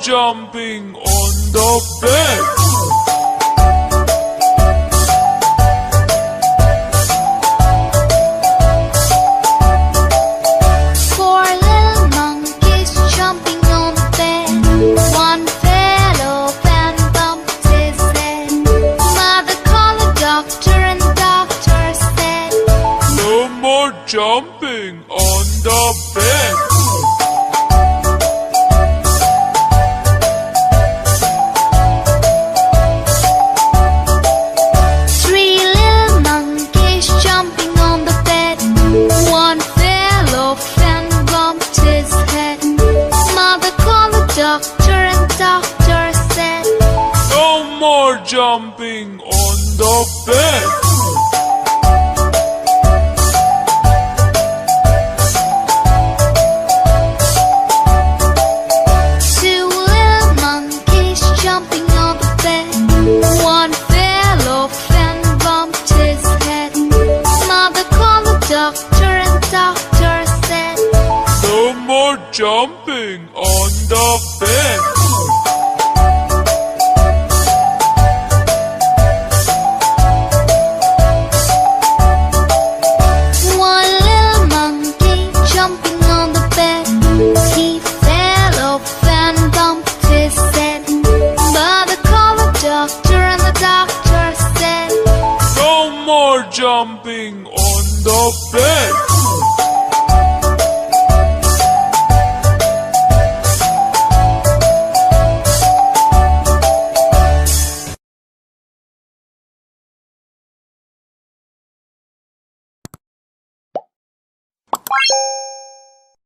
jumping on the bed. Four little monkeys jumping on the bed. One fell off and bumped his head. Mother called the doctor and the doctor said, No more jumping on the bed. Three little monkeys jumping on the bed. One fell off and bumped his head. Mother called the doctor and the doctor said, No more jumping on the bed. Two little monkeys jumping on the bed. One fell off and bumped his head. Mother called the doctor and the doctor said, No more jumping on the bed. One little monkey jumping on the bed. He fell off and bumped his head. Mother called the doctor and the doctor said, No more jumping on the bed.